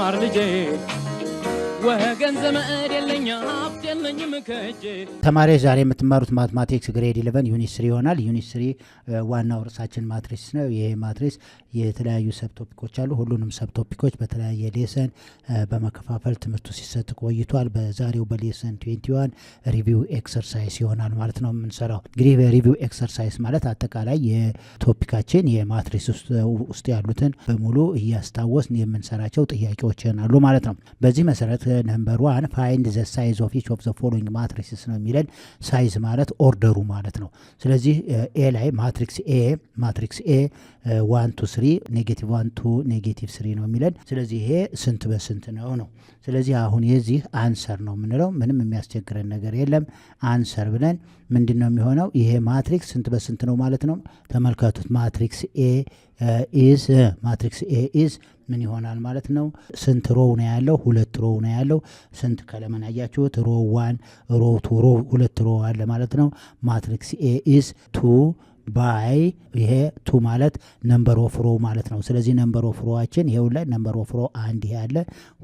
ማር ልጄ ወገን ዘመድ የለኝ ሀብት የለኝም ከእጄ። ተማሪዎች ዛሬ የምትማሩት ማትማቲክስ ግሬድ 11 ዩኒት 3 ይሆናል። ዩኒት 3 ዋናው ርዕሳችን ማትሪክስ ነው። ይሄ ማትሪክስ የተለያዩ ሰብ ቶፒኮች አሉ። ሁሉንም ሰብ ቶፒኮች በተለያየ ሌሰን በመከፋፈል ትምህርቱ ሲሰጥ ቆይቷል። በዛሬው በሌሰን 21 ሪቪው ኤክሰርሳይዝ ይሆናል ማለት ነው የምንሰራው። እንግዲህ በሪቪው ኤክሰርሳይዝ ማለት አጠቃላይ የቶፒካችን የማትሪክስ ውስጥ ያሉትን በሙሉ እያስታወስን የምንሰራቸው ጥያቄዎች ይሆናሉ ማለት ነው። በዚህ መሰረት ነምበር 1 ፋይንድ ዘ ሳይዝ ኦፍ ኢች ኦፍ ዘ ፎሎዊንግ ማትሪክስስ ነው የሚለን። ሳይዝ ማለት ኦርደሩ ማለት ነው። ስለዚህ ኤ ላይ ማትሪክስ ኤ 1 2 3 ኔጌቲቭ 1 2 ኔጌቲቭ 3 ነው የሚለን። ስለዚህ ይሄ ስንት በስንት ነው። ስለዚህ አሁን የዚህ አንሰር ነው የምንለው። ምንም የሚያስቸግረን ነገር የለም። አንሰር ብለን ምንድነው የሚሆነው? ይሄ ማትሪክስ ስንት በስንት ነው ማለት ነው። ተመልከቱት። ማትሪክስ ኤ ኢዝ ምን ይሆናል ማለት ነው? ስንት ሮው ነው ያለው? 2 ሮው ነው ያለው። ስንት ከለመን አያችሁት? ሮው 1 ሮው 2 ሮው 2 ሮው አለ ማለት ነው። ማትሪክስ ኤ ኢዝ 2 ባይ ይሄ 2 ማለት ነምበር ኦፍ ሮ ማለት ነው። ስለዚህ ነምበር ኦፍ ሮዋችን ይሄው ላይ ነምበር ኦፍ ሮ 1 ይሄ አለ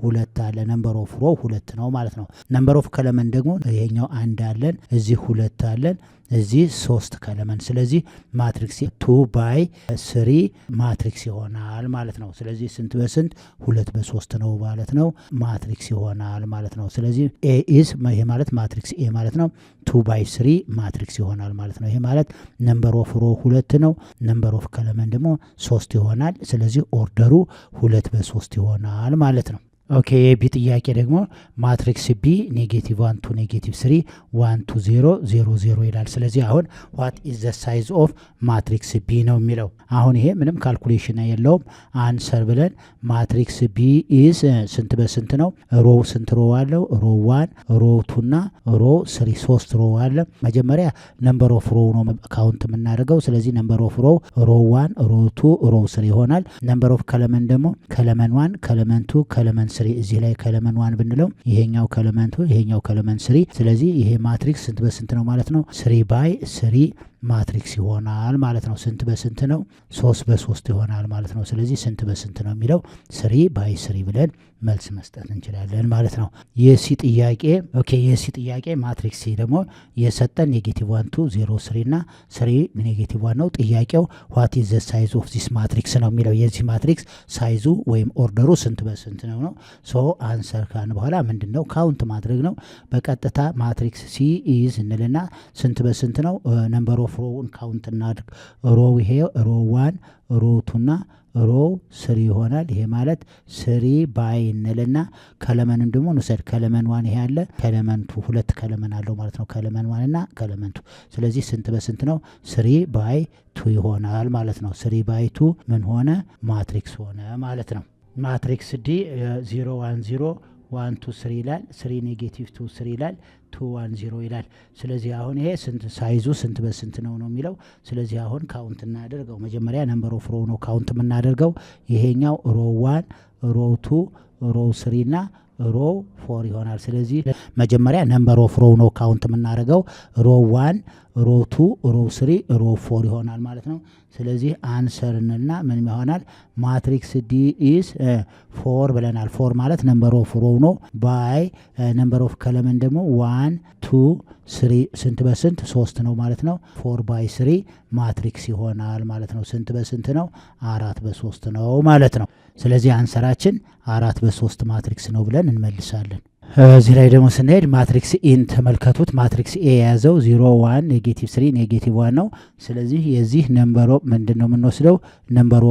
2 አለ። ነምበር ኦፍ ሮ 2 ነው ማለት ነው። ነምበር ኦፍ ከለመን ደግሞ ይሄኛው 1 አለን፣ እዚህ 2 አለን፣ እዚህ 3 ከለመን። ስለዚህ ማትሪክስ 2 ባይ 3 ማትሪክስ ይሆናል ማለት ነው። ስለዚህ ስንት በስንት 2 በ3 ነው ማለት ነው። ማትሪክስ ይሆናል ማለት ነው። ስለዚህ ኤ ኢዝ ይሄ ማለት ማትሪክስ ኤ ማለት ነው 2 ባይ 3 ማትሪክስ ይሆናል ማለት ነው። ይሄ ማለት ነምበር ኦፍ ሮ 2 ነው። ነምበር ኦፍ ከለመን ደግሞ 3 ይሆናል። ስለዚህ ኦርደሩ 2 በ3 ይሆናል ማለት ነው። ኦኬ የቢ ጥያቄ ደግሞ ማትሪክስ ቢ ኔጌቲቭ 1 2 ኔጌቲቭ 3 1 2 0 0 0 ይላል። ስለዚህ አሁን ዋት ኢዝ ዘ ሳይዝ ኦፍ ማትሪክስ ቢ ነው የሚለው። አሁን ይሄ ምንም ካልኩሌሽን የለውም። አንሰር ብለን ማትሪክስ ቢ ኢዝ ስንት በስንት ነው? ሮው ስንት ሮው አለው? ሮው 1 ሮው 2 እና ሮው 3 3 ሮው አለ። መጀመሪያ ነምበር ኦፍ ሮው ነው ካውንት የምናደርገው። ስለዚህ ነምበር ኦፍ ሮው ሮው 1 ሮው 2 ሮው 3 ይሆናል። ነምበር ኦፍ ከለመን ደግሞ ከለመን 1 ከለመን 2 ከለመን 3 እዚህ ላይ ከለመን 1 ብንለው ይሄኛው ከለመን 2 ይሄኛው ከለመን 3። ስለዚህ ይሄ ማትሪክስ ስንት በስንት ነው ማለት ነው? 3 ባይ 3 ማትሪክስ ይሆናል ማለት ነው። ስንት በስንት ነው? 3 በ3 ይሆናል ማለት ነው። ስለዚህ ስንት በስንት ነው የሚለው 3 ባይ 3 ብለን መልስ መስጠት እንችላለን ማለት ነው። የሲ ጥያቄ ኦኬ የሲ ጥያቄ ማትሪክስ ሲ ደግሞ የሰጠን ኔጌቲቭ 1 2 0 3 እና 3 ኔጌቲቭ 1 ነው። ጥያቄው ዋት ኢዝ ዘ ሳይዝ ኦፍ ዚስ ማትሪክስ ነው የሚለው። የዚህ ማትሪክስ ሳይዙ ወይም ኦርደሩ ስንት በስንት ነው። ሶ አንሰር ካን በኋላ ምንድነው ካውንት ማድረግ ነው። በቀጥታ ማትሪክስ ሲ ኢዝ እንልና ስንት በስንት ነው ነምበር ኦፍ ሮውን ካውንት እናድርግ። ሮው ይሄ ሮው 1 ሮው 2 እና ሮው 3 ይሆናል። ይሄ ማለት 3 ባይ እንልና ከለመንን ደግሞ እንውሰድ። ከለመን 1 ይሄ አለ፣ ከለመን 2 ሁለት ከለመን አለው ማለት ነው። ከለመን 1 እና ከለመን 2። ስለዚህ ስንት በስንት ነው? 3 ባይ 2 ይሆናል ማለት ነው። 3 ባይ 2 ምን ሆነ? ማትሪክስ ሆነ ማለት ነው። ማትሪክስ ዲ 0 1 0 1 2 3 ይላል። 3 ኔጌቲቭ 2 3 ይላል። 2 1 0 ይላል። ስለዚህ አሁን ይሄ ስንት ሳይዙ ስንት በስንት ነው የሚለው። ስለዚህ አሁን ካውንት እናደርገው። መጀመሪያ ነምበር ኦፍ ሮው ነው ካውንት የምናደርገው። ይሄኛው ሮው 1 ሮው 2 ሮው 3 እና ሮው 4 ይሆናል። ስለዚህ መጀመሪያ ነምበር ኦፍ ሮው ነው ካውንት የምናደርገው። ሮው 1 ሮው 2 ሮው 3 ሮው 4 ይሆናል ማለት ነው። ስለዚህ አንሰር እንልና ምን ይሆናል? ማትሪክስ ዲ ኢዝ 4 ብለናል። 4 ማለት ነምበር ኦፍ ሮው ነው ባይ ነምበር ኦፍ ከለመን ደግሞ 1 2 3 ስንት በስንት 3 ነው ማለት ነው። 4 ባይ 3 ማትሪክስ ይሆናል ማለት ነው። ስንት በስንት ነው? 4 በ3 ነው ማለት ነው። ስለዚህ አንሰራችን 4 በ3 ማትሪክስ ነው ብለን እንመልሳለን። እዚህ ላይ ደግሞ ስንሄድ ማትሪክስ ኢን ተመልከቱት። ማትሪክስ ኤ የያዘው 0 1 ኔጌቲቭ 3 ኔጌቲቭ 1 ነው። ስለዚህ የዚህ ነምበር ኦፍ ምንድነው የምንወስደው? ነምበር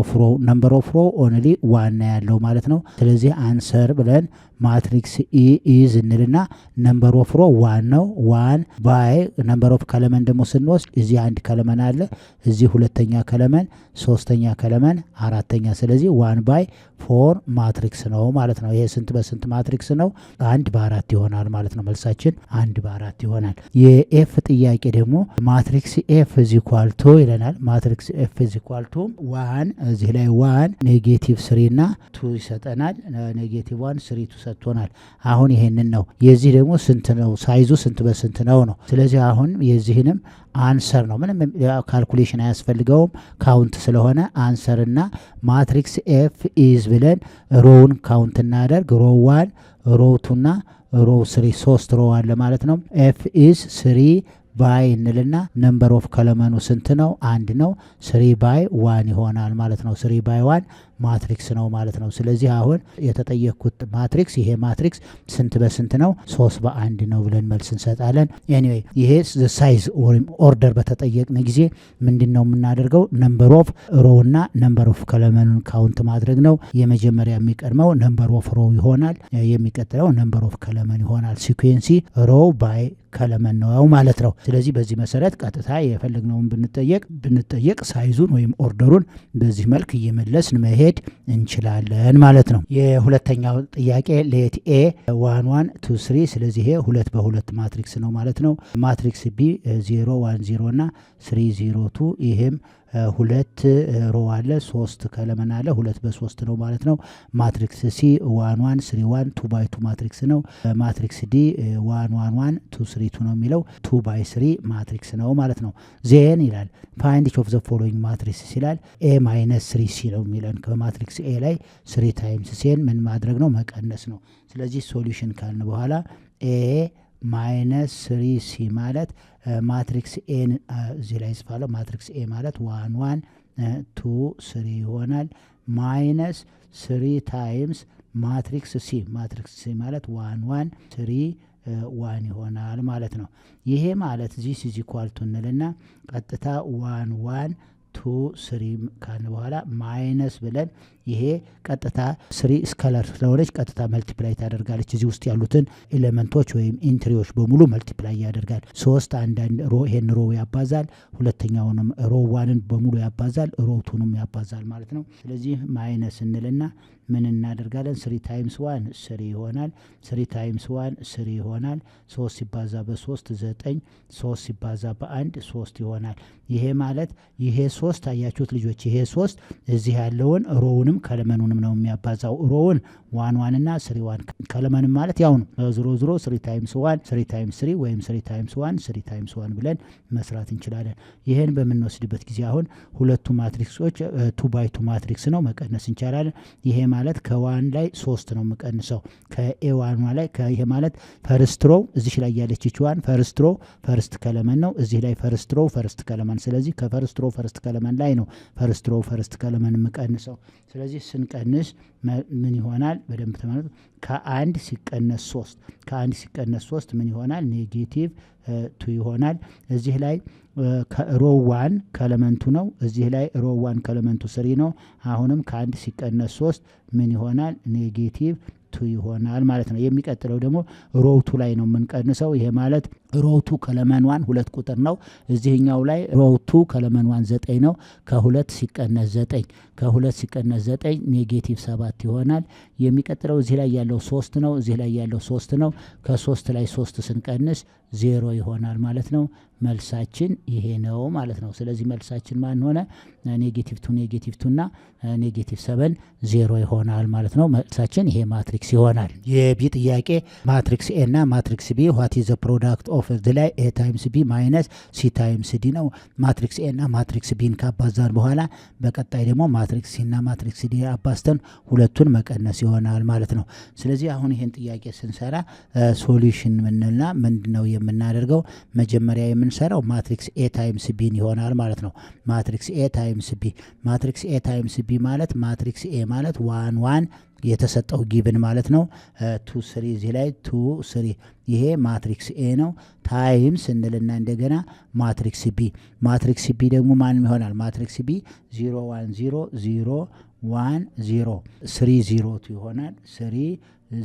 ኦፍ ሮ ኦንሊ 1 ነው ያለው ማለት ነው። ስለዚህ አንሰር ብለን ማትሪክስ ኢ ኢዝ እንልና ነምበር ኦፍ ሮ 1 ነው። 1 ባይ ነምበር ኦፍ ከለመን ደግሞ ስንወስድ እዚህ አንድ ከለመን አለ፣ እዚህ ሁለተኛ ከለመን፣ ሶስተኛ ከለመን፣ አራተኛ። ስለዚህ 1 ባይ 4 ማትሪክስ ነው ማለት ነው። ይሄ ስንት በስንት ማትሪክስ ነው? 1 በ4 ይሆናል ማለት ነው። መልሳችን 1 በ4 ይሆናል። የኤፍ ጥያቄ ደግሞ ማትሪክስ ኤፍ ኢዝ ኢኳል ቱ ይለናል። ማትሪክስ ኤፍ ኢዝ ኢኳል ቱ 1 እዚህ ላይ 1 ኔጌቲቭ 3 እና 2 ይሰጠናል። ኔጌቲቭ 1 3 2 ተሰጥቶናል። አሁን ይሄንን ነው የዚህ ደግሞ ስንት ነው ሳይዙ ስንት በስንት ነው ነው። ስለዚህ አሁን የዚህንም አንሰር ነው ምንም ካልኩሌሽን አያስፈልገውም ካውንት ስለሆነ አንሰርና ማትሪክስ ኤፍ ኢዝ ብለን ሮውን ካውንት እናደርግ ሮ 1 ሮ 2 እና ሮ 3 3 ሮ አለ ማለት ነው። ኤፍ ኢዝ 3 ባይ እንልና ነምበር ኦፍ ከለመኑ ስንት ነው? 1 ነው። 3 ባይ 1 ይሆናል ማለት ነው። 3 ባይ 1 ማትሪክስ ነው ማለት ነው። ስለዚህ አሁን የተጠየቅኩት ማትሪክስ ይሄ ማትሪክስ ስንት በስንት ነው? 3 በ1 ነው ብለን መልስ እንሰጣለን። ኤኒዌይ ይሄ ሳይዝ ወይም ኦርደር በተጠየቅነ ጊዜ ምንድነው የምናደርገው? ነምበር ኦፍ ሮ እና ነምበር ኦፍ ከለመኑን ካውንት ማድረግ ነው። የመጀመሪያ የሚቀድመው ነምበር ኦፍ ሮ ይሆናል። የሚቀጥለው ነምበር ኦፍ ከለመን ይሆናል። ሲኩዌንሲ ሮ ባይ ከለመን ነው ማለት ነው። ስለዚህ በዚህ መሰረት ቀጥታ የፈለግነውን ብንጠየቅ ሳይዙን ወይም ኦርደሩን በዚህ መልክ እየመለስን መሄድ እንችላለን ማለት ነው። የሁለተኛው ጥያቄ ሌት ኤ 1 1 2 3 ስለዚህ ይሄ 2 በ2 ማትሪክስ ነው ማለት ነው። ማትሪክስ ቢ 0 1 0 እና 3 0 2 ይሄም 2 ሮ አለ 3 ከለመን አለ 2 በ3 ነው ማለት ነው። ማትሪክስ ሲ 1 1 3 1 2 ባይ 2 ማትሪክስ ነው። ማትሪክስ ዲ 1 1 1 2 3 2 ነው የሚለው 2 ባይ 3 ማትሪክስ ነው ማለት ነው። ዜን ይላል ፋይንድ ኢች ኦፍ ዘ ፎሎዊንግ ማትሪክስ ይላል ኤ ማይነስ 3 ሲ ነው የሚለን ከማትሪክስ ኤ ላይ 3 ታይምስ ሲን ምን ማድረግ ነው? መቀነስ ነው። ስለዚህ ሶሉሽን ካልን በኋላ ኤ ማይነስ 3 ሲ ማለት ማትሪክስ ኤን እዚህ ላይ ጽፋለሁ። ማትሪክስ ኤ ማለት 1 1 2 3 ይሆናል ማይነስ 3 ታይምስ ማትሪክስ ሲ ማለት 1 1 3 1 ይሆናል ማለት ነው። ይሄ ማለት ዚስ ኢዝ ኢኳል ቱ እንልና ቀጥታ 1 1 2 3 ካልን በኋላ ማይነስ ብለን ይሄ ቀጥታ 3 ስካላር ስለሆነች ቀጥታ መልቲፕላይ ታደርጋለች። እዚህ ውስጥ ያሉትን ኤሌመንቶች ወይም ኢንትሪዎች በሙሉ መልቲፕላይ ያደርጋል። 3 አንዳንድ ሮ ይሄን ሮ ያባዛል፣ ሁለተኛውንም ሮ 1ን በሙሉ ያባዛል፣ ሮ 2ንም ያባዛል ማለት ነው። ስለዚህ ማይነስ እንልና ምን እናደርጋለን? 3 ታይምስ 1 3 ይሆናል። 3 ታይምስ 1 3 ይሆናል። 3 ሲባዛ በ3 9 3 ሲባዛ በ1 3 ይሆናል። ይሄ ማለት ይሄ 3 አያችሁት ልጆች፣ ይሄ 3 እዚህ ያለውን ሮውንም ከለመኑንም ነው የሚያባዛው። ሮውን 1 1 እና 3 1 ከለመንም ማለት ያው ነው። ዝሮ 3 ታይምስ 1 3 ታይምስ 3 ወይም 3 ታይምስ 1 3 ታይምስ 1 ብለን መስራት እንችላለን። ይሄን በምንወስድበት ጊዜ አሁን ሁለቱ ማትሪክሶች 2 ባይ 2 ማትሪክስ ነው መቀነስ እንችላለን። ይሄ ማለት ከ1 ላይ 3 ነው የምቀንሰው ከኤ1 ላይ ይሄ ማለት ፈርስት ሮ እዚህ ላይ ያለች ይችዋን ፈርስት ሮ ፈርስት ከለመን ነው። እዚህ ላይ ፈርስት ሮ ፈርስት ከለመን ስለዚህ ከፈርስት ሮ ፈርስት ከለመን ላይ ነው ፈርስት ሮ ፈርስት ከለመን የምቀንሰው። ስለዚህ ስንቀንስ ምን ይሆናል? በደንብ ተመልከቱ። ከ1 ሲቀነስ 3 ምን ይሆናል? ኔጌቲቭ 2 ይሆናል። እዚህ ላይ ሮ 1 ከለመንቱ ነው። እዚህ ላይ ሮ 1 ከለመንቱ 3 ነው። አሁንም ከ1 ሲቀነስ 3 ምን ይሆናል? ኔጌቲቭ 2 ይሆናል ማለት ነው። የሚቀጥለው ደግሞ ሮ 2 ላይ ነው የምንቀንሰው። ይሄ ማለት ሮ 2 ከለመን 1 2 ቁጥር ነው። እዚህኛው ላይ ሮ 2 ከለመን 1 9 ነው። ከ2 ሲቀነስ 9 ኔጌቲቭ 7 ይሆናል። የሚቀጥለው እዚህ ላይ ያለው 3 ነው። እዚህ ላይ ያለው 3 ነው። ከ3 ላይ 3 ስንቀንስ 0 ይሆናል ማለት ነው። መልሳችን ይሄ ነው ማለት ነው። ስለዚህ መልሳችን ማን ሆነ? ኔጌቲቭ 2 እና ኔጌቲቭ 7 0 ይሆናል ማለት ነው። መልሳችን ይሄ ማትሪክስ ይሆናል። የቢ ጥያቄ ማትሪክስ ኤ እና ማትሪክስ ቢ ዋት ኢዝ ዘ ፕሮዳክት ኦፍ ዘ ላይ ኤ ታይምስ ቢ ማይነስ ሲ ታይምስ ዲ ነው። ማትሪክስ ኤ እና ማትሪክስ ቢን ካባዛን በኋላ በቀጣይ ደግሞ ማትሪክስ ሲ እና ማትሪክስ ዲ አባዝተን ሁለቱን መቀነስ ይሆናል ማለት ነው። ስለዚህ አሁን ይሄን ጥያቄ ስንሰራ ሶሉሽን ምንልና ምንድነው የምናደርገው? መጀመሪያ የምንሰራው ማትሪክስ ኤ ታይምስ ቢን ይሆናል ማለት ነው። ማትሪክስ ኤ ታይምስ ቢ ማለት ማትሪክስ ኤ ማለት 1 1 የተሰጠው ጊቭን ማለት ነው። 2 3 እዚህ ላይ 2 3 ይሄ ማትሪክስ ኤ ነው። ታይምስ እንልና እንደገና ማትሪክስ ቢ ደግሞ ማንም ይሆናል? ማትሪክስ ቢ 0 1 0 0 1 0 3 0 2 ይሆናል። 3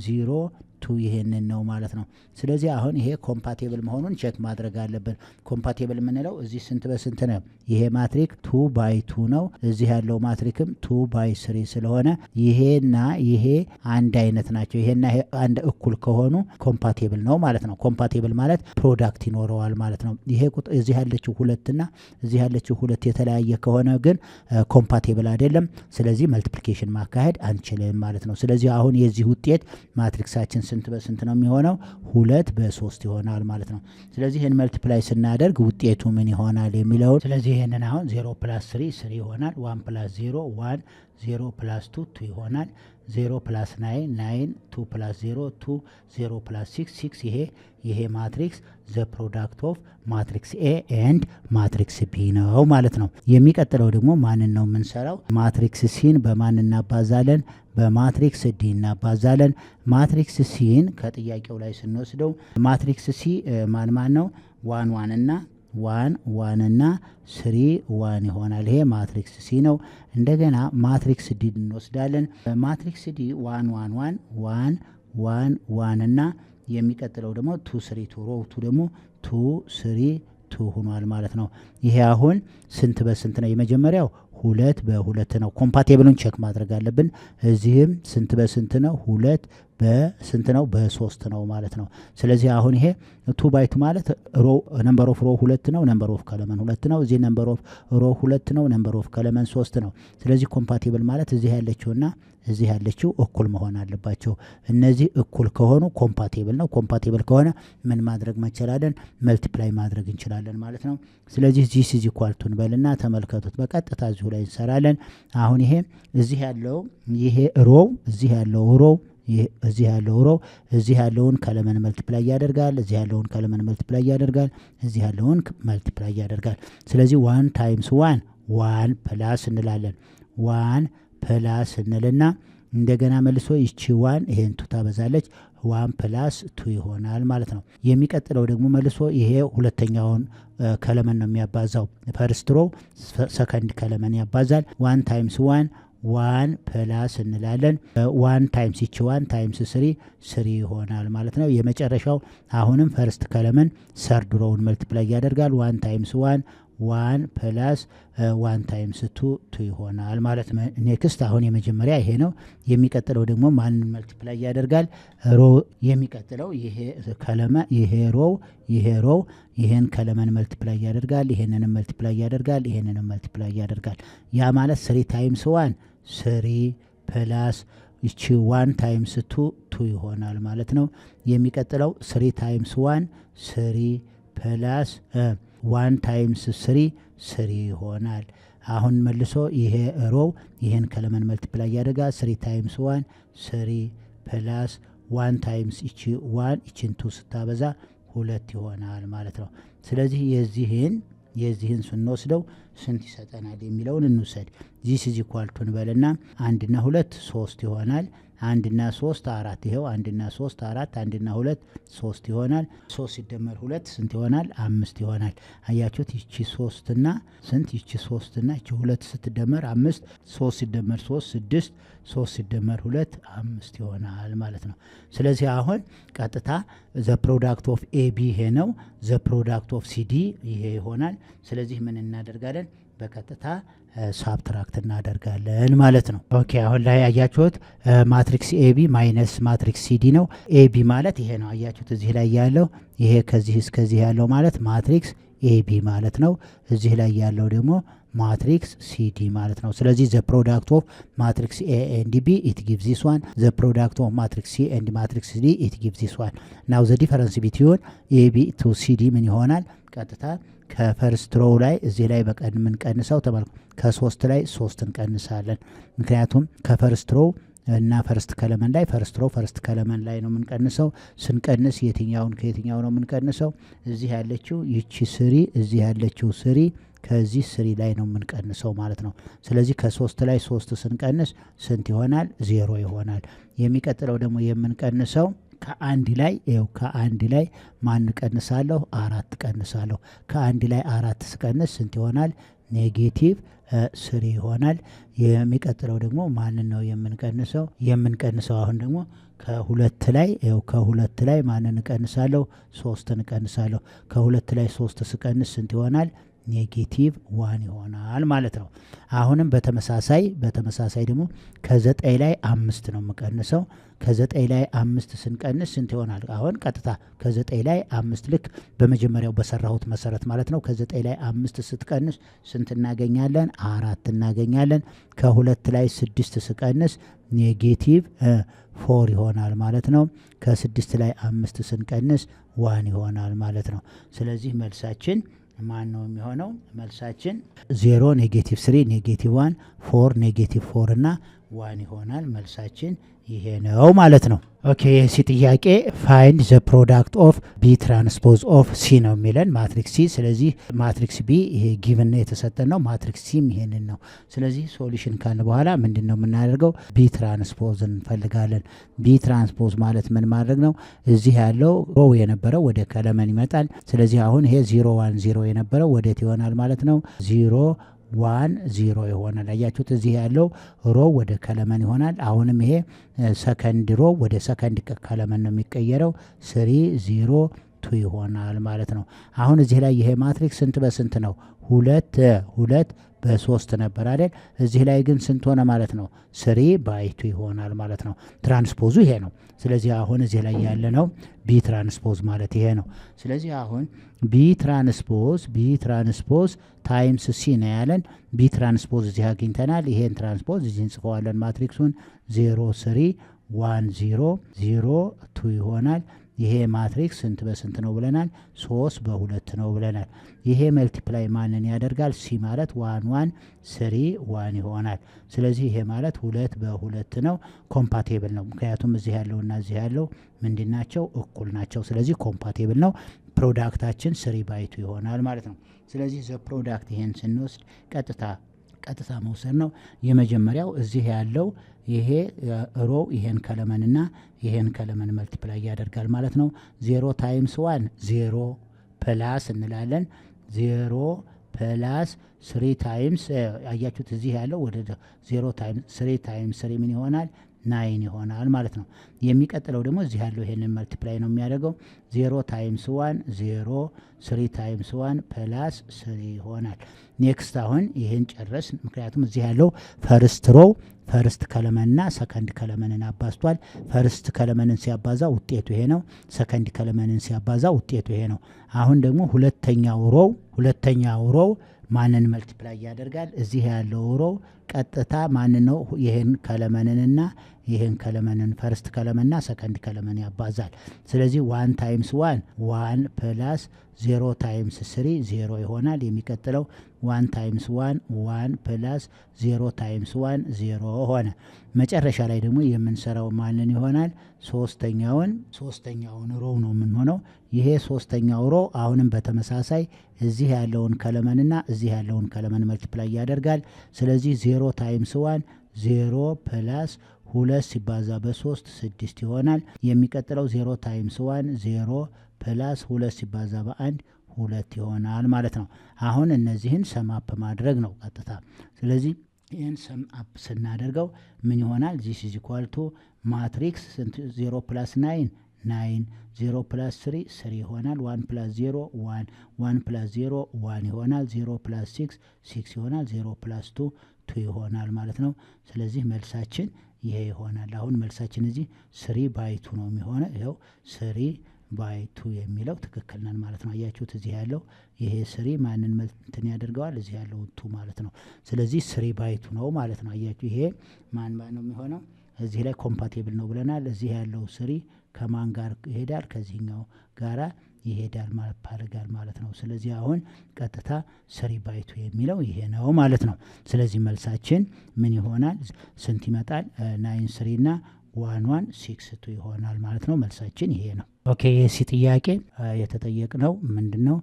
0 ቱ ይሄንን ነው ማለት ነው። ስለዚህ አሁን ይሄ ኮምፓቲብል መሆኑን ቼክ ማድረግ አለብን። ኮምፓቲብል የምንለው እዚህ ስንት በስንት ነው? ይሄ ማትሪክ 2/2 ነው። እዚህ ያለው ማትሪክም 2/3 ስለሆነ ይሄና ይሄ አንድ አይነት ናቸው። ይሄና ይሄ አንድ እኩል ከሆኑ ኮምፓቲብል ነው ማለት ነው። ኮምፓቲብል ማለት ፕሮዳክት ይኖረዋል ማለት ነው። ይሄ ቁጥር እዚህ ያለችው 2 እና እዚህ ያለችው 2 የተለያየ ከሆነ ግን ኮምፓቲብል አይደለም። ስለዚህ መልቲፕሊኬሽን ማካሄድ አንችልም ማለት ነው። ስለዚህ አሁን የዚህ ውጤት ማትሪክሳችን ስንት በስንት ነው የሚሆነው? 2/3 ይሆናል ማለት ነው። ስለዚህ ይህን መልቲፕላይ ስናደርግ ውጤቱ ምን ይሆናል የሚለውን ስለዚህ ይህንን አሁን 0 + 3 3 ይሆናል። 1 + 0 1 0 + 2 2 ይሆናል። 0 + 9 9 2 + 0 2 0 + 6 6 ይሄ ማትሪክስ ዘ ፕሮዳክት ኦፍ ማትሪክስ ኤ ኤንድ ማትሪክስ ቢ ነው ማለት ነው። የሚቀጥለው ደግሞ ማንን ነው የምንሰራው? ማትሪክስ ሲን በማን እናባዛለን? በማትሪክስ ዲ እናባዛለን። ማትሪክስ ሲን ከጥያቄው ላይ ስንወስደው ማትሪክስ ሲ ማን ነው? 1 1 እና 1 1 እና 3 1 ይሆናል። ይሄ ማትሪክስ ሲ ነው። እንደገና ማትሪክስ ዲ እንወስዳለን። ማትሪክስ ዲ 1 1 1 1 1 1 እና የሚቀጥለው ደግሞ 2 3 2 ሮው 2 ደግሞ 2 3 2 ሆኗል ማለት ነው። ይሄ አሁን ስንት በስንት ነው? የመጀመሪያው 2/2 ነው። ኮምፓቲብሉን ቼክ ማድረግ አለብን። እዚህም ስንት በስንት ነው? 2 በስንት ነው? በ3 ነው ማለት ነው። ስለዚህ አሁን ይሄ 2/2 ማለት ሮ ነምበር ኦፍ ሮ 2 ነው፣ ነምበር ኦፍ ከለመን 2 ነው። እዚህ ነምበር ኦፍ ሮ 2 ነው፣ ነምበር ኦፍ ከለመን 3 ነው። ስለዚህ ኮምፓቲብል ማለት እዚህ ያለችውና እዚህ ያለችው እኩል መሆን አለባቸው። እነዚህ እኩል ከሆኑ ኮምፓቲብል ነው። ኮምፓቲብል ከሆነ ምን ማድረግ መቻላለን? መልቲፕላይ ማድረግ እንችላለን ማለት ነው። ስለዚህ ዚስ ኢዝ ኢኳል ቱ እንበልና ተመልከቱት። በቀጥታ እዚሁ ላይ እንሰራለን። አሁን ይሄ እዚህ ያለው ይሄ ሮው እዚህ ያለው ሮው እዚህ ያለው ሮው እዚህ ያለውን ከለመን መልቲፕላይ ያደርጋል። እዚህ ያለውን ከለመን መልቲፕላይ ያደርጋል። እዚህ ያለውን መልቲፕላይ ያደርጋል። ስለዚህ 1 × 1 1 ፕላስ እንላለን። 1 ፕላስ እንልና እንደገና መልሶ ይቺ 1 ይሄን ቱ ታበዛለች 1 + 2 ይሆናል ማለት ነው። የሚቀጥለው ደግሞ መልሶ ይሄ ሁለተኛውን ከለመን ነው የሚያባዛው። ፈርስት ሮው ሰከንድ ከለመን ያባዛል። 1 × 1 1 ፕላስ እንላለን 1 ታይምስ ይቺ 1 ታይምስ 3 3 ይሆናል ማለት ነው። የመጨረሻው አሁንም ፈርስት ከለመን ሰርድ ሮውን መልቲፕላይ ያደርጋል። 1 ታይምስ 1 1 ፕላስ 1 ታይምስ 2 2 ይሆናል ማለት ነው። ኔክስት አሁን የመጀመሪያ ይሄ ነው። የሚቀጥለው ደግሞ ማንን መልቲፕላይ ያደርጋል? ሮ የሚቀጥለው ይሄ ከለመን ይሄ ሮው ይሄን ከለመን መልቲፕላይ ያደርጋል። ይሄንንም መልቲፕላይ ያደርጋል። ይሄንንም መልቲፕላይ ያደርጋል። ያ ማለት 3 ታይምስ 1 3 ፕላስ ይቺ 1 ታይምስ 2 2 ይሆናል ማለት ነው። የሚቀጥለው 3 ታይምስ 1 3 ፕላስ 1 ታይምስ 3 3 ይሆናል። አሁን መልሶ ይሄ ሮው ይሄን ከለመን መልቲፕላይ ያደርጋል። 3 ታይምስ 1 3 ፕላስ 1 ታይምስ ይቺ 1 ይቺን 2 ስታበዛ 2 ይሆናል ማለት ነው። ስለዚህ የዚህን ስንወስደው ስንት ይሰጠናል የሚለውን እንውሰድ። ዚስ ኢዝ ኢኳል ቱ እንበልና 1 እና 2 3 ይሆናል። 1 እና 3 4 ይሄው 1 እና 3 4 1 እና 2 3 ይሆናል። 3 ሲደመር 2 ስንት ይሆናል? 5 ይሆናል። አያችሁት? ይቺ 3 እና ስንት ይቺ 3 እና ይቺ 2 ስትደመር 5 3 ሲደመር 3 6 3 ሲደመር 2 5 ይሆናል ማለት ነው። ስለዚህ አሁን ቀጥታ ዘ ፕሮዳክት ኦፍ ኤቢ ይሄ ነው። ዘ ፕሮዳክት ኦፍ ሲዲ ይሄ ይሆናል። ስለዚህ ምን እናደርጋለን? በቀጥታ ሳብትራክት እናደርጋለን ማለት ነው። ኦኬ አሁን ላይ አያችሁት ማትሪክስ ኤቢ ማይነስ ማትሪክስ ሲዲ ነው። ኤቢ ማለት ይሄ ነው። አያችሁት እዚህ ላይ ያለው ይሄ ከዚህ እስከዚህ ያለው ማለት ማትሪክስ ኤቢ ማለት ነው። እዚህ ላይ ያለው ደግሞ ማትሪክስ ሲዲ ማለት ነው። ስለዚህ ዘ ፕሮዳክት ኦፍ ማትሪክስ ኤ ኤንድ ቢ ኢት ጊቭስ ዚስ ዋን። ዘ ፕሮዳክት ኦፍ ማትሪክስ ሲ ኤንድ ማትሪክስ ዲ ኢት ጊቭስ ዚስ ዋን። ናው ዘ ዲፈረንስ ቢትዊን ኤቢ ቱ ሲዲ ምን ይሆናል? ቀጥታ ከፈርስት ሮው ላይ እዚህ ላይ በቀን የምንቀንሰው ተመልኩ ከ3 ላይ 3 እንቀንሳለን። ምክንያቱም ከፈርስት ሮው እና ፈርስት ከለመን ላይ ፈርስት ሮው ፈርስት ከለመን ላይ ነው የምንቀንሰው። ስንቀንስ የትኛውን ከየትኛው ነው የምንቀንሰው? እዚህ ያለችው ይቺ 3 እዚህ ያለችው 3 ከዚህ 3 ላይ ነው የምንቀንሰው ማለት ነው። ስለዚህ ከ3 ላይ 3 ስንቀንስ ስንት ይሆናል? 0 ይሆናል። የሚቀጥለው ደግሞ የምንቀንሰው ከአንድ ላይ ይኸው ከአንድ ላይ ማን ቀንሳለሁ? 4 ቀንሳለሁ። ከአንድ ላይ 4 ስቀንስ ስንት ይሆናል? ኔጌቲቭ 3 ይሆናል። የሚቀጥለው ደግሞ ማንን ነው የምንቀንሰው? የምንቀንሰው አሁን ደግሞ ከሁለት ላይ ይኸው ከሁለት ላይ ማንን እቀንሳለሁ? 3ን እቀንሳለሁ። ከሁለት ላይ 3 ስቀንስ ስንት ይሆናል? ኔጌቲቭ 1 ይሆናል ማለት ነው። አሁንም በተመሳሳይ ደግሞ ከ9 ላይ 5 ነው የምቀንሰው። ከ9 ላይ 5 ስንቀንስ ስንት ይሆናል? አሁን ቀጥታ ከ9 ላይ 5 ልክ በመጀመሪያው በሰራሁት መሰረት ማለት ነው። ከ9 ላይ 5 ስትቀንስ ስንት እናገኛለን? 4 እናገኛለን። ከ2 ላይ 6 ስቀንስ ኔጌቲቭ 4 ይሆናል ማለት ነው። ከ6 ላይ 5 ስንቀንስ 1 ይሆናል ማለት ነው። ስለዚህ መልሳችን ማን ነው የሚሆነው? መልሳችን 0 ኔጌቲቭ 3 ኔጌቲቭ 1 4 ኔጌቲቭ 4 እና 1 ይሆናል። መልሳችን ይሄ ነው ማለት ነው። ኦኬ የሲ ጥያቄ ፋይንድ ዘ ፕሮዳክት ኦፍ ቢ ትራንስፖዝ ኦፍ ሲ ነው የሚለን ማትሪክስ ሲ። ስለዚህ ማትሪክስ ቢ ይሄ ጊቭን የተሰጠን ነው። ማትሪክስ ሲም ይሄንን ነው። ስለዚህ ሶሉሽን ካልን በኋላ ምንድን ነው የምናደርገው? ቢ ትራንስፖዝ እንፈልጋለን። ቢ ትራንስፖዝ ማለት ምን ማድረግ ነው? እዚህ ያለው ሮው የነበረው ወደ ከለመን ይመጣል። ስለዚህ አሁን ይሄ 0 1 0 የነበረው ወዴት ይሆናል ማለት ነው? 0 1 0 ይሆናል። አያችሁት? እዚህ ያለው ሮ ወደ ከለመን ይሆናል። አሁንም ይሄ ሰከንድ ሮ ወደ ሰከንድ ከለመን ነው የሚቀየረው። 3 0 2 ይሆናል ማለት ነው። አሁን እዚህ ላይ ይሄ ማትሪክስ ስንት በስንት ነው? 2 በ3 ነበር አይደል? እዚህ ላይ ግን ስንት ሆነ ማለት ነው? 3/2 ይሆናል ማለት ነው። ትራንስፖዙ ይሄ ነው። ስለዚህ አሁን እዚህ ላይ ያለ ነው ቢ ትራንስፖዝ ማለት ይሄ ነው። ስለዚህ አሁን ቢ ትራንስፖዝ ታይምስ ሲ ነው ያለን። ቢ ትራንስፖዝ እዚህ አግኝተናል። ይሄን ትራንስፖዝ እዚህ እንጽፈዋለን። ማትሪክሱን 0 3 1 0 0 2 ይሆናል። ይሄ ማትሪክስ ስንት በስንት ነው ብለናል? 3 በ2 ነው ብለናል። ይሄ መልቲፕላይ ማንን ያደርጋል? ሲ ማለት 1 1 3 1 ይሆናል። ስለዚህ ይሄ ማለት 2 በ2 ነው። ኮምፓቴብል ነው። ምክንያቱም እዚህ ያለውና እዚህ ያለው ምንድን ናቸው? እኩል ናቸው። ስለዚህ ኮምፓቴብል ነው። ፕሮዳክታችን 3/2 ይሆናል ማለት ነው። ስለዚህ ዘ ፕሮዳክት ይሄን ስንወስድ ቀጥታ መውሰድ ነው። የመጀመሪያው እዚህ ያለው ይሄ ሮ ይሄን ከለመንና ይሄን ከለመን መልቲፕላይ ያደርጋል ማለት ነው። 0 ታይምስ 1 0 ፕላስ እንላለን። 0 ፕላስ 3 ታይምስ አያችሁት? እዚህ ያለው ወደ 0 ታይምስ 3 ታይምስ 3 ምን ይሆናል? 9 ይሆናል ማለት ነው። የሚቀጥለው ደግሞ እዚህ ያለው ይሄንን መልቲፕላይ ነው የሚያደርገው። 0 ታይምስ 1 0 3 ታይምስ 1 ፕላስ 3 ይሆናል። ኔክስት አሁን ይሄን ጨረስ። ምክንያቱም እዚህ ያለው ፈርስት ከለመንና ሰከንድ ከለመንን አባዝቷል። ፈርስት ከለመንን ሲያባዛ ውጤቱ ይሄ ነው። ሰከንድ ከለመንን ሲያባዛ ውጤቱ ይሄ ነው። አሁን ደግሞ ሁለተኛው ሮው ማንን መልቲፕላይ ያደርጋል? እዚህ ያለው ሮው ቀጥታ ማን ነው? ይሄን ከለመንንና ይሄን ከለመንን ፈርስት ከለመንና ሰከንድ ከለመን ያባዛል። ስለዚህ 1 ታይምስ 1 1 ፕላስ 0 ታይምስ 3 0 ይሆናል። የሚቀጥለው 1 ታይምስ 1 1 ፕላስ 0 ታይምስ 1 0 ሆነ። መጨረሻ ላይ ደግሞ የምንሰራው ማንን ይሆናል? ሶስተኛውን ሮው ነው የምንሆነው። ይሄ ሶስተኛው ሮው አሁንም በተመሳሳይ እዚህ ያለውን ከለመንና እዚህ ያለውን ከለመን መልቲፕላይ ያደርጋል። ስለዚህ 0 ታይምስ 1 0 ፕላስ 2 ሲባዛ በ3 6 ይሆናል። የሚቀጥለው 0 ታይምስ 1 0 ፕላስ 2 ሲባዛ በ1 2 ይሆናል ማለት ነው። አሁን እነዚህን ሰማፕ ማድረግ ነው ቀጥታ። ስለዚህ ይህን ሰምአፕ ስናደርገው ምን ይሆናል? ዚስ ኢዝ ኢኳል ቱ ማትሪክስ 0 ፕላስ 9 9 0 ፕላስ 3 3 ይሆናል። 1 ፕላስ 0 1 1 ፕላስ 0 1 ይሆናል። 0 ፕላስ 6 6 ይሆናል። 0 ፕላስ 2 2 ይሆናል ማለት ነው። ስለዚህ መልሳችን ይሄ ይሆናል። አሁን መልሳችን እዚህ 3/2 ነው የሚሆነው። ይኸው 3/2 የሚለው ትክክል ነን ማለት ነው። አያችሁት? እዚህ ያለው ይሄ 3 ማንን እንትን ያደርገዋል? እዚህ ያለው 2 ማለት ነው። ስለዚህ 3/2 ነው ማለት ነው። አያችሁ? ይሄ ማን ነው የሚሆነው? እዚህ ላይ ኮምፓቲብል ነው ብለናል። እዚህ ያለው 3 ከማን ጋር ይሄዳል? ከዚህኛው ጋራ ይሄዳል ማለት ነው። ስለዚህ አሁን ቀጥታ 3/2 የሚለው ይሄ ነው ማለት ነው። ስለዚህ መልሳችን ምን ይሆናል? ስንት ይመጣል? 9 3 እና 1 1 6 2 ይሆናል ማለት ነው። መልሳችን ይሄ ነው። ኦኬ የሲ ጥያቄ የተጠየቅነው ምንድነው?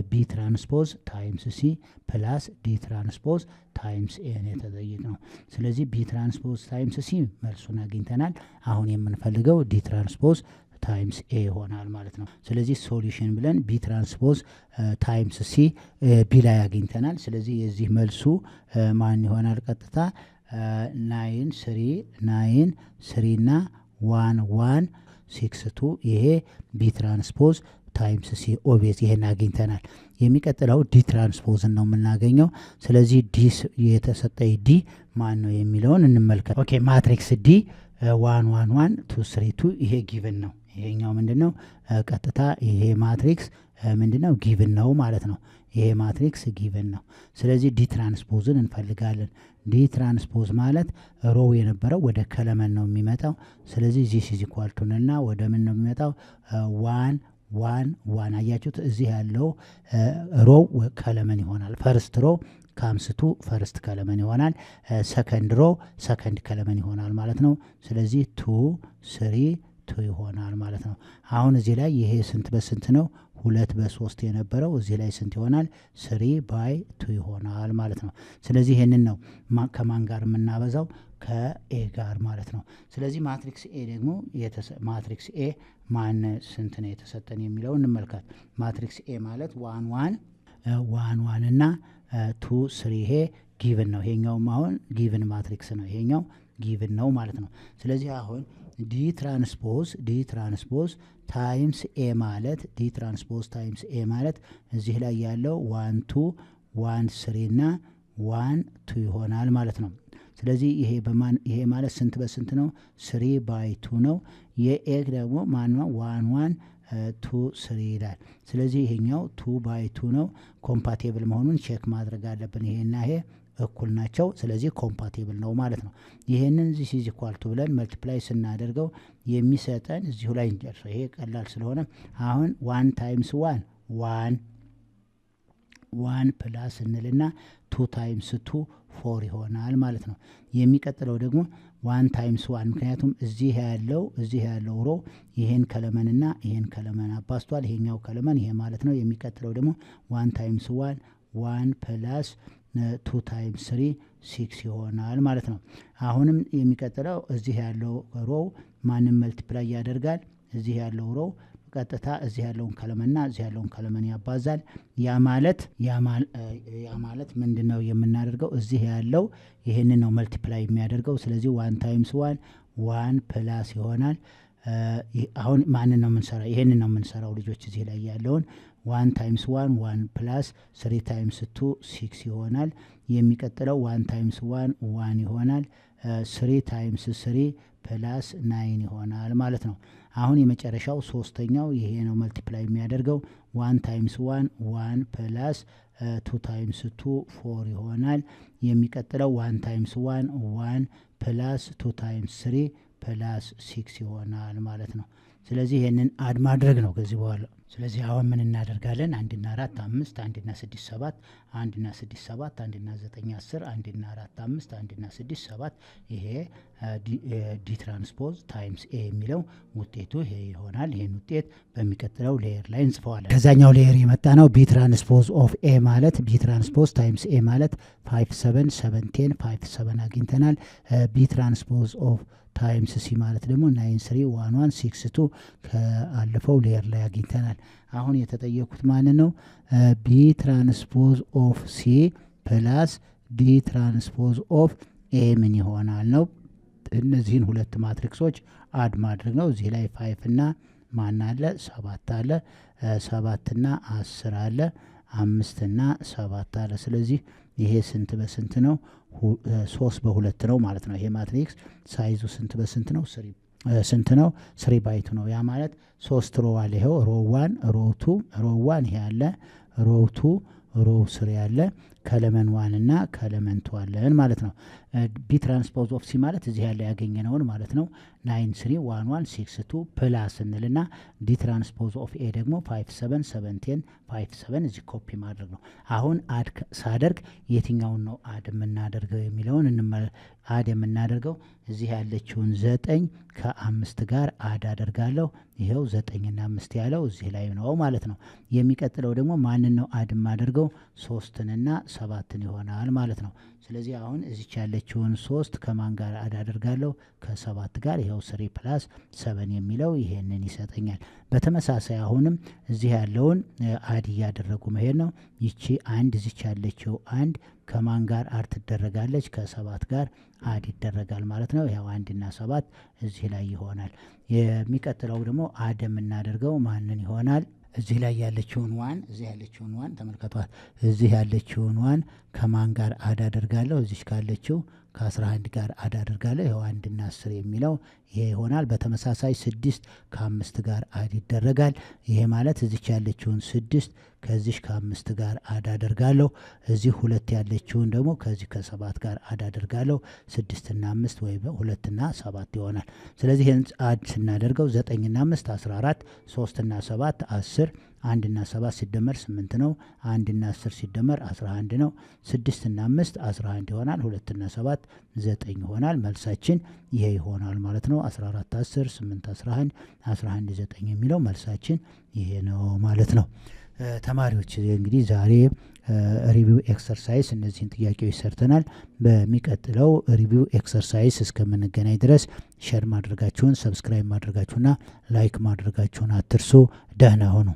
ቢ ትራንስፖዝ ታይምስ ሲ ፕላስ ዲ ትራንስፖዝ ታይምስ ኤ ነው የተጠየቅነው። ስለዚህ ቢ ትራንስፖዝ ታይምስ ሲ መልሱን አግኝተናል። አሁን የምንፈልገው ዲ ትራንስፖዝ ታይምስ ኤ ይሆናል ማለት ነው። ስለዚህ ሶሉሽን ብለን ቢ ትራንስፖዝ ታይምስ ሲ ቢ ላይ አግኝተናል። ስለዚህ የዚህ መልሱ ማን ይሆናል? ቀጥታ 9 3 እና 1 1 6 2 ይሄ ቢ ትራንስፖዝ ታይምስ ሲ ኦቤስ ይሄን አግኝተናል። የሚቀጥለው ዲ ትራንስፖዝን ነው የምናገኘው። ስለዚህ ዲ የተሰጠኝ ዲ ማን ነው የሚለውን እንመልከት። ኦኬ ማትሪክስ ዲ 1 1 1 2 3 2 ይሄ ጊቭን ነው። ይሄኛው ምንድነው? ቀጥታ ይሄ ማትሪክስ ምንድነው? ጊቭን ነው ማለት ነው። ይሄ ማትሪክስ ጊቭን ነው። ስለዚህ ዲ ትራንስፖዝን እንፈልጋለን። ዲ ትራንስፖዝ ማለት ሮው የነበረው ወደ ከለመን ነው የሚመጣው። ስለዚህ ዚስ ኢዝ ኢኳል ቱ እና ወደ ምን ነው የሚመጣው? 1 1 1 አያችሁት? እዚህ ያለው ሮው ከለመን ይሆናል። ፈርስት ሮ ካምስቱ ፈርስት ከለመን ይሆናል። ሰከንድ ሮ ሰከንድ ከለመን ይሆናል ማለት ነው። ስለዚህ 2 3 2 ይሆናል ማለት ነው። አሁን እዚህ ላይ ይሄ ስንት በስንት ነው? 2 በ3 የነበረው እዚህ ላይ ስንት ይሆናል? 3/2 ይሆናል ማለት ነው። ስለዚህ ይሄንን ነው ከማን ጋር የምናበዛው? ከኤ ጋር ማለት ነው። ስለዚህ ማትሪክስ ኤ ደግሞ ማትሪክስ ኤ ማን ስንት ነው የተሰጠን የሚለው እንመልከት። ማትሪክስ ኤ ማለት 1 1 1 1 እና 2 3 ይሄ ጊቭን ነው። ይሄኛውም አሁን ጊቭን ማትሪክስ ነው። ይሄኛው ጊቭን ነው ማለት ነው። ስለዚህ አሁን ዲ ትራንስፖዝ ታይምስ ኤ ማለት ዲ ትራንስፖዝ ታይምስ ኤ ማለት እዚህ ላይ ያለው 1 2 1 3 እና 1 2 ይሆናል ማለት ነው። ስለዚህ ይሄ ማለት ስንት በስንት ነው? 3/2 ነው። የኤ ደግሞ ማን ነው? 1 1 2 3 ይላል። ስለዚህ ይሄኛው 2/2 ነው። ኮምፓቲብል መሆኑን ቼክ ማድረግ አለብን። ይሄና ይሄ እኩል ናቸው። ስለዚህ ኮምፓቲብል ነው ማለት ነው። ይሄንን ዚስ ኢዝ ኢኳል ቱ ብለን መልቲፕላይ ስናደርገው የሚሰጠን እዚሁ ላይ እንጨርሰው። ይሄ ቀላል ስለሆነ አሁን 1 ታይምስ 1 1 ፕላስ እንልና 2 ታይምስ 2 4 ይሆናል ማለት ነው። የሚቀጥለው ደግሞ 1 ታይምስ 1 ምክንያቱም እዚህ ያለው ሮ ይሄን ከለመንና ይሄን ከለመን አባስቷል። ይሄኛው ከለመን ይሄ ማለት ነው። የሚቀጥለው ደግሞ 1 ታይምስ 1 ፕላስ 2 ታይምስ 3 6 ይሆናል ማለት ነው። አሁንም የሚቀጥለው እዚህ ያለው ሮ ማንም መልቲፕላይ ያደርጋል። እዚህ ያለው ሮ ቀጥታ እዚህ ያለውን ከለመንና እዚህ ያለውን ከለመን ያባዛል። ያ ማለት ምንድነው የምናደርገው? እዚህ ያለው ይሄንን ነው መልቲፕላይ የሚያደርገው። ስለዚህ 1 ታይምስ 1 ፕላስ ይሆናል። አሁን ማንን ነው የምንሰራው? ይሄንን ነው የምንሰራው ልጆች። እዚህ ላይ ያለውን 1 ታይምስ 1 ፕላስ 3 ታይምስ 2 6 ይሆናል። የሚቀጥለው 1 ታይምስ 1 ይሆናል። 3 ታይምስ 3 ፕላስ 9 ይሆናል ማለት ነው። አሁን የመጨረሻው ሶስተኛው ይሄ ነው መልቲፕላይ የሚያደርገው 1 ታይምስ 1 ፕላስ 2 ታይምስ 2 4 ይሆናል። የሚቀጥለው 1 ታይምስ 1 ፕላስ 2 ታይምስ 3 ፕላስ 6 ይሆናል ማለት ነው። ስለዚህ ይሄንን አድ ማድረግ ነው ከዚህ በኋላ። ስለዚህ አሁን ምን እናደርጋለን? 1 እና 4 5 1 እና 6 7 1 እና 6 7 1 እና 9 10 1 እና 4 5 1 እና 6 7 ይሄ ዲ ትራንስፖዝ ታይምስ ኤ የሚለው ውጤቱ ይሄ ይሆናል። ይሄን ውጤት በሚቀጥለው ሌየር ላይ እንጽፈዋለን። ከዛኛው ሌየር የመጣ ነው። ቢ ትራንስፖዝ ኦፍ ኤ ማለት ቢ ትራንስፖዝ ታይምስ ኤ ማለት 5 7 7 10 5 7 አግኝተናል። ቢ ትራንስፖዝ ኦፍ ታይምስ ሲ ማለት ደግሞ 9 3 1 1 6 2 ከአለፈው ሌየር ላይ አግኝተናል። አሁን የተጠየቁት ማንን ነው? ቢ ትራንስፖዝ ኦፍ ሲ ፕላስ ዲ ትራንስፖዝ ኦፍ ኤ ምን ይሆናል ነው። እነዚህን ሁለት ማትሪክሶች አድ ማድረግ ነው። እዚህ ላይ 5 እና ማን አለ? 7 አለ። 7 እና 10 አለ። 5 እና 7 አለ። ስለዚህ ይሄ ስንት በስንት ነው? 3 በ2 ነው ማለት ነው። ይሄ ማትሪክስ ሳይዙ ስንት በስንት ነው? ስንት ነው? 3/2 ነው። ያ ማለት 3 ሮ አለ። ይሄው ሮ 1 ሮ 2 ሮ 1 ይሄ አለ። ሮ 2 ሮ 3 ያለ ከለመን 1 እና ከለመን 2 አለን ማለት ነው። ቢ ትራንስፖዝ ኦፍ ሲ ማለት እዚህ ያለ ያገኘነውን ማለት ነው። 9 3 1 1 6 2 ፕላስ እንልና ዲ ትራንስፖዝ ኦፍ ኤ ደግሞ 5 7 7 10 5 7 እዚህ ኮፒ ማድረግ ነው። አሁን አድ ሳደርግ የትኛውን ነው አድ የምናደርገው የሚለውን አድ የምናደርገው እዚህ ያለችውን 9 ከ5 ጋር አድ አደርጋለሁ። ይኸው 9ና 5 ያለው እዚህ ላይ ነው ማለት ነው። የሚቀጥለው ደግሞ ማንን ነው አድ የማደርገው? 3ንና 7ን ይሆናል ማለት ነው። ስለዚህ አሁን እዚች ያለችውን 3 ከማን ጋር አድ አደርጋለሁ? ከ7 ጋር። ይኸው 3 + 7 የሚለው ይሄንን ይሰጠኛል። በተመሳሳይ አሁንም እዚህ ያለውን አድ እያደረጉ መሄድ ነው። ይቺ አንድ እዚች ያለችው አንድ ከማን ጋር አድ ትደረጋለች? ከ7 ጋር አድ ይደረጋል ማለት ነው። ያው 1ና 7 እዚህ ላይ ይሆናል። የሚቀጥለው ደግሞ አድ የምናደርገው ማንን ይሆናል? እዚህ ላይ ያለችውን ዋን እዚህ ያለችውን ዋን ተመልከቷት። እዚህ ያለችውን ዋን ከማን ጋር አድ አደርጋለሁ? እዚህ ካለችው ከ11 ጋር አድ አደርጋለሁ። ይኸው 1ና 10 የሚለው ይሄ ይሆናል። በተመሳሳይ 6 ከ5 ጋር አድ ይደረጋል። ይሄ ማለት እዚች ያለችውን 6 ከዚህ ከ5 ጋር አድ አደርጋለሁ። እዚህ 2 ያለችውን ደግሞ ከዚህ ከ7 ጋር አድ አደርጋለሁ። 6ና 5 ወይ 2ና 7 ይሆናል። ስለዚህ ይህን አድ ስናደርገው 9ና 5 14፣ 3ና 7 10፣ 1ና 7 ሲደመር 8 ነው። 1ና 10 ሲደመር 11 ነው። 6ና 5 11 ይሆናል። 2ና 7 9 ይሆናል። መልሳችን ይሄ ይሆናል ማለት ነው። 14 10 8 11 11 9 የሚለው መልሳችን ይሄ ነው ማለት ነው። ተማሪዎች እንግዲህ ዛሬ ሪቪው ኤክሰርሳይዝ እነዚህን ጥያቄዎች ሰርተናል። በሚቀጥለው ሪቪው ኤክሰርሳይዝ እስከምንገናኝ ድረስ ሼር ማድረጋችሁን፣ ሰብስክራይብ ማድረጋችሁና ላይክ ማድረጋችሁን አትርሱ። ደህና ሁኑ።